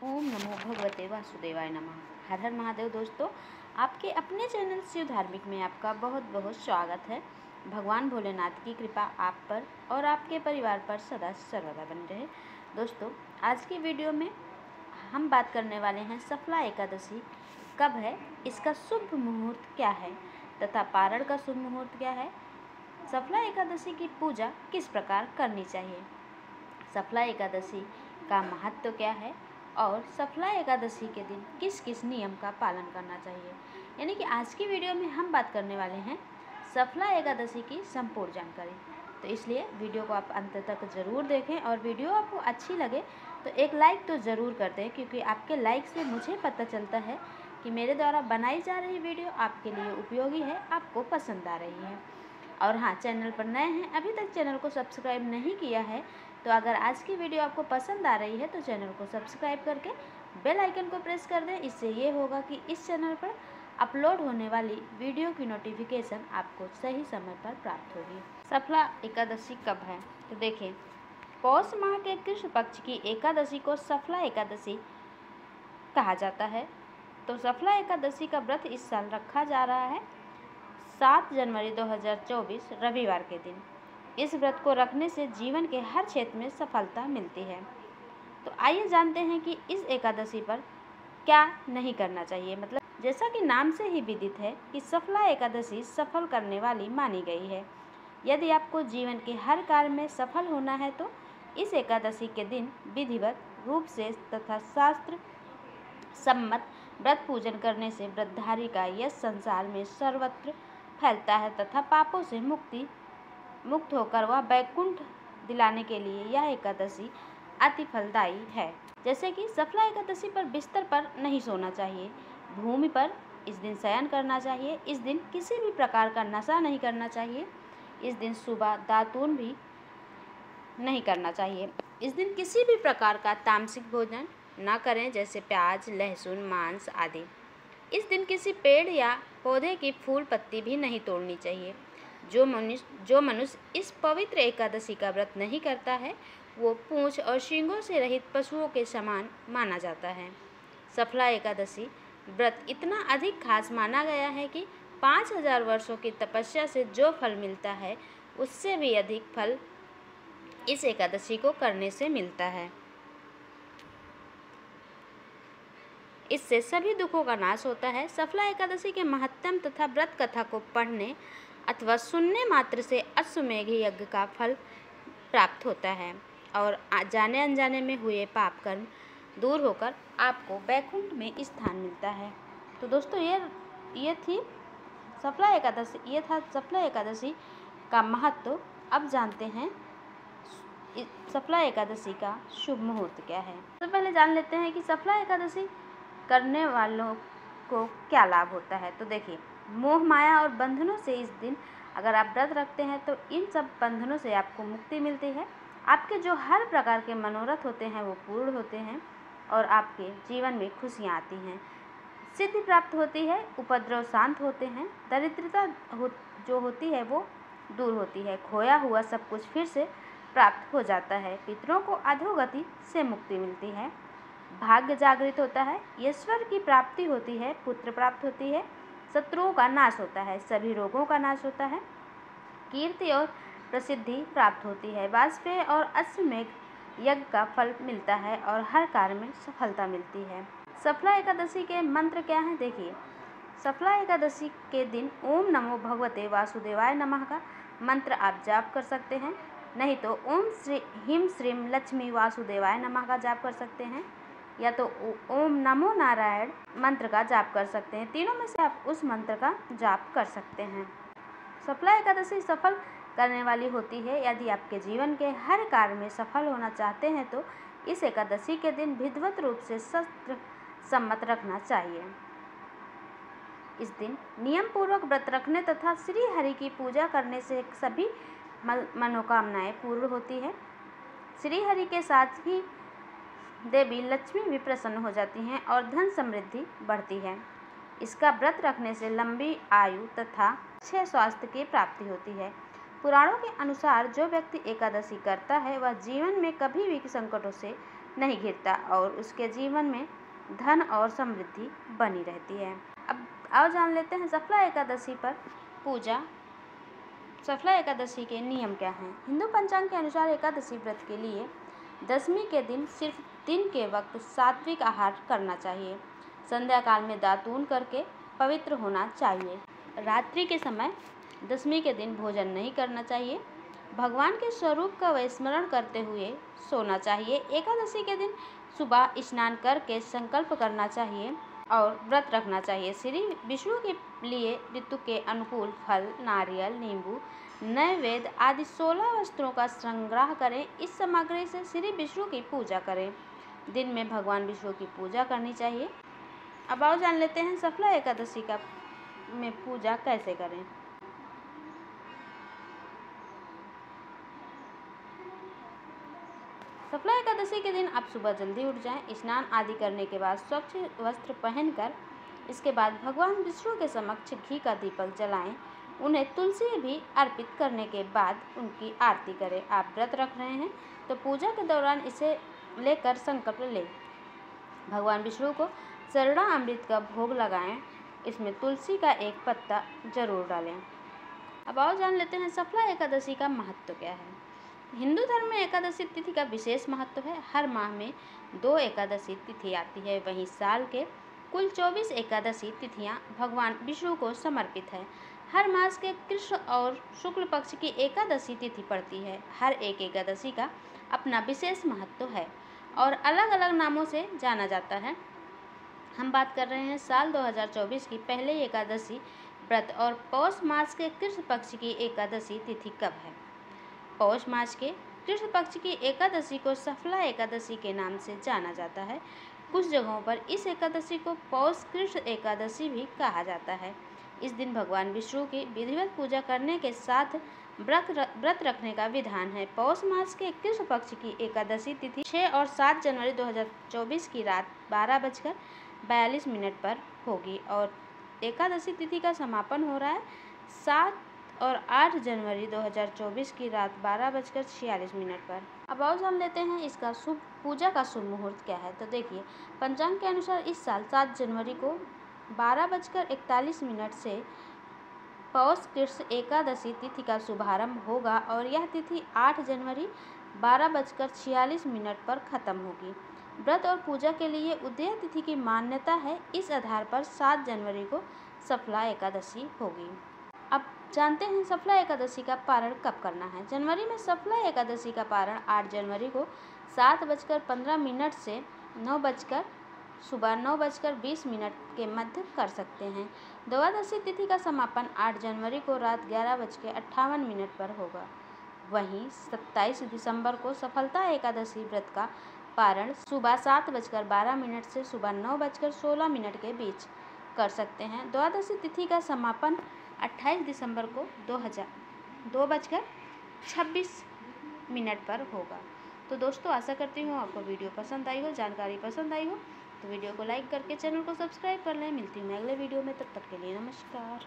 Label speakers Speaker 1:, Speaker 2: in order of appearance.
Speaker 1: ओम नमो भगवते वासुदेवाय नमः। हर हर महादेव। दोस्तों, आपके अपने चैनल शिव धार्मिक में आपका बहुत बहुत स्वागत है। भगवान भोलेनाथ की कृपा आप पर और आपके परिवार पर सदा सर्वदा बनी रहे। दोस्तों, आज की वीडियो में हम बात करने वाले हैं सफला एकादशी कब है, इसका शुभ मुहूर्त क्या है तथा पारण का शुभ मुहूर्त क्या है, सफला एकादशी की पूजा किस प्रकार करनी चाहिए, सफला एकादशी का महत्व क्या है और सफला एकादशी के दिन किस किस नियम का पालन करना चाहिए। यानी कि आज की वीडियो में हम बात करने वाले हैं सफला एकादशी की संपूर्ण जानकारी। तो इसलिए वीडियो को आप अंत तक ज़रूर देखें और वीडियो आपको अच्छी लगे तो एक लाइक तो ज़रूर कर दें, क्योंकि आपके लाइक से मुझे पता चलता है कि मेरे द्वारा बनाई जा रही वीडियो आपके लिए उपयोगी है, आपको पसंद आ रही है। और हाँ, चैनल पर नए हैं, अभी तक चैनल को सब्सक्राइब नहीं किया है, तो अगर आज की वीडियो आपको पसंद आ रही है तो चैनल को सब्सक्राइब करके बेल आइकन को प्रेस कर दें। इससे ये होगा कि इस चैनल पर अपलोड होने वाली वीडियो की नोटिफिकेशन आपको सही समय पर प्राप्त होगी। सफला एकादशी कब है, तो देखिए, पौष माह के कृष्ण पक्ष की एकादशी को सफला एकादशी कहा जाता है। तो सफला एकादशी का व्रत इस साल रखा जा रहा है 7 जनवरी 2024 रविवार के दिन। इस व्रत को रखने से जीवन के हर क्षेत्र में सफलता मिलती है। तो आइए जानते हैं कि इस एकादशी पर क्या नहीं करना चाहिए। मतलब जैसा कि नाम से ही विदित है कि सफला एकादशी सफल करने वाली मानी गई है। यदि आपको जीवन के हर कार्य में सफल होना है तो इस एकादशी के दिन विधिवत रूप से तथा शास्त्र सम्मत व्रत पूजन करने से व्रतधारी का यश संसार में सर्वत्र फैलता है तथा पापों से मुक्त होकर वह वैकुंठ दिलाने के लिए यह एकादशी अति फलदायी है। जैसे कि सफला एकादशी पर बिस्तर पर नहीं सोना चाहिए, भूमि पर इस दिन शयन करना चाहिए। इस दिन किसी भी प्रकार का नशा नहीं करना चाहिए। इस दिन सुबह दातून भी नहीं करना चाहिए। इस दिन किसी भी प्रकार का तामसिक भोजन न करें, जैसे प्याज, लहसुन, मांस आदि। इस दिन किसी पेड़ या पौधे की फूल पत्ती भी नहीं तोड़नी चाहिए। जो मनुष्य इस पवित्र एकादशी का व्रत नहीं करता है वो पूंछ और सींगों से रहित पशुओं के समान माना जाता है। सफला एकादशी व्रत इतना अधिक खास माना गया है कि 5000 वर्षों की तपस्या से जो फल मिलता है उससे भी अधिक फल इस एकादशी को करने से मिलता है। इससे सभी दुखों का नाश होता है। सफला एकादशी के महत्तम तथा व्रत कथा को पढ़ने अथवा सुनने मात्र से अश्वमेघ यज्ञ का फल प्राप्त होता है और जाने अनजाने में हुए पाप कर्म दूर होकर आपको वैकुंठ में स्थान मिलता है। तो दोस्तों, ये थी सफला एकादशी, ये था सफला एकादशी का महत्व। अब जानते हैं सफला एकादशी का शुभ मुहूर्त क्या है। तो पहले जान लेते हैं कि सफला एकादशी करने वालों को क्या लाभ होता है। तो देखिए, मोह माया और बंधनों से इस दिन अगर आप व्रत रखते हैं तो इन सब बंधनों से आपको मुक्ति मिलती है। आपके जो हर प्रकार के मनोरथ होते हैं वो पूर्ण होते हैं और आपके जीवन में खुशियाँ आती हैं, सिद्धि प्राप्त होती है, उपद्रव शांत होते हैं, दरिद्रता जो होती है वो दूर होती है, खोया हुआ सब कुछ फिर से प्राप्त हो जाता है, पितरों को अधोगति से मुक्ति मिलती है, भाग्य जागृत होता है, ईश्वर की प्राप्ति होती है, पुत्र प्राप्त होती है, शत्रुओं का नाश होता है, सभी रोगों का नाश होता है, कीर्ति और प्रसिद्धि प्राप्त होती है, वाजपेयी और अश्वमेघ यज्ञ का फल मिलता है और हर कार्य में सफलता मिलती है। सफला एकादशी के मंत्र क्या हैं, देखिए। सफला एकादशी के दिन ओम नमो भगवते वासुदेवाय नमः का मंत्र आप जाप कर सकते हैं, नहीं तो ओम ह्रीं श्रीं लक्ष्मी वासुदेवाय नमः का जाप कर सकते हैं, या तो ओम नमो नारायण मंत्र का जाप कर सकते हैं। तीनों में से आप उस मंत्र का जाप कर सकते हैं। सफला एकादशी सफल करने वाली होती है। यदि आपके जीवन के हर कार्य में सफल होना चाहते हैं तो इस एकादशी के दिन विधिवत रूप से शास्त्र सम्मत रखना चाहिए। इस दिन नियम पूर्वक व्रत रखने तथा श्री हरि की पूजा करने से सभी मनोकामनाएं पूर्ण होती है। श्री हरि के साथ ही देवी लक्ष्मी भी प्रसन्न हो जाती हैं और धन समृद्धि बढ़ती है। इसका व्रत रखने से लंबी आयु तथा अच्छे स्वास्थ्य की प्राप्ति होती है। पुराणों के अनुसार जो व्यक्ति एकादशी करता है वह जीवन में कभी भी संकटों से नहीं घिरता और उसके जीवन में धन और समृद्धि बनी रहती है। अब आओ जान लेते हैं सफला एकादशी पर पूजा। सफला एकादशी के नियम क्या हैं? हिंदू पंचांग के अनुसार एकादशी व्रत के लिए दशमी के दिन सिर्फ दिन के वक्त सात्विक आहार करना चाहिए। संध्या काल में दातून करके पवित्र होना चाहिए। रात्रि के समय दशमी के दिन भोजन नहीं करना चाहिए। भगवान के स्वरूप का विस्मरण करते हुए सोना चाहिए। एकादशी के दिन सुबह स्नान करके संकल्प करना चाहिए और व्रत रखना चाहिए। श्री विष्णु के लिए ऋतु के अनुकूल फल, नारियल, नींबू, नैवेद्य आदि 16 वस्त्रों का संग्रह करें। इस सामग्री से श्री विष्णु की पूजा करें। दिन में भगवान विष्णु की पूजा करनी चाहिए। अब आओ जान लेते हैं सफला एकादशी का में पूजा कैसे करें। सफला एकादशी के दिन आप सुबह जल्दी उठ जाएं। स्नान आदि करने के बाद स्वच्छ वस्त्र पहनकर इसके बाद भगवान विष्णु के समक्ष घी का दीपक जलाएं। उन्हें तुलसी भी अर्पित करने के बाद उनकी आरती करें। आप व्रत रख रहे हैं तो पूजा के दौरान इसे लेकर संकल्प लें। भगवान विष्णु को चरणामृत अमृत का भोग लगाएं। इसमें तुलसी का एक पत्ता जरूर डालें। अब आओ जान लेते हैं सफला एकादशी का महत्व क्या है। हिंदू धर्म में एकादशी तिथि का विशेष महत्व है। हर माह में 2 एकादशी तिथि आती है। वहीं साल के कुल 24 एकादशी तिथियां भगवान विष्णु को समर्पित है। हर मास के कृष्ण और शुक्ल पक्ष की एकादशी तिथि पड़ती है। हर एक एकादशी का अपना विशेष महत्व है और अलग अलग नामों से जाना जाता है। हम बात कर रहे हैं साल 2024 की पहले एकादशी व्रत और पौष मास के कृष्ण पक्ष की एकादशी तिथि कब है। पौष मास के कृष्ण पक्ष की एकादशी को सफला एकादशी के नाम से जाना जाता है। कुछ जगहों पर इस एकादशी को पौष कृष्ण एकादशी भी कहा जाता है। इस दिन भगवान विष्णु की विधिवत पूजा करने के साथ व्रत रखने का विधान है। पौष मास के कृष्ण पक्ष की एकादशी तिथि 6 और 7 जनवरी 2024 की रात 12:42 पर होगी और एकादशी तिथि का समापन हो रहा है 7 और 8 जनवरी 2024 की रात 12:46 पर। अब आओ जान लेते हैं इसका पूजा का शुभ मुहूर्त क्या है। तो देखिए, पंचांग के अनुसार इस साल 7 जनवरी को 12:41 से पौष कृष्ण एकादशी तिथि का शुभारंभ होगा और यह तिथि 8 जनवरी 12:46 पर खत्म होगी। व्रत और पूजा के लिए उदय तिथि की मान्यता है। इस आधार पर 7 जनवरी को सफला एकादशी होगी। अब जानते हैं सफला एकादशी का पारण कब करना है। जनवरी में सफला एकादशी का पारण 8 जनवरी को 7:15 से सुबह 9:20 के मध्य कर सकते हैं। द्वादशी तिथि का समापन 8 जनवरी को रात 11:58 पर होगा। वहीं 27 दिसंबर को सफलता एकादशी व्रत का पारण सुबह 7:12 से सुबह 9:16 के बीच कर सकते हैं। द्वादशी तिथि का समापन 28 दिसंबर को 2:26 पर होगा। तो दोस्तों, आशा करती हूँ आपको वीडियो पसंद आई हो, जानकारी पसंद आई हो। तो वीडियो को लाइक करके चैनल को सब्सक्राइब कर लें। मिलती हूँ मैं अगले वीडियो में, तब तक के लिए नमस्कार।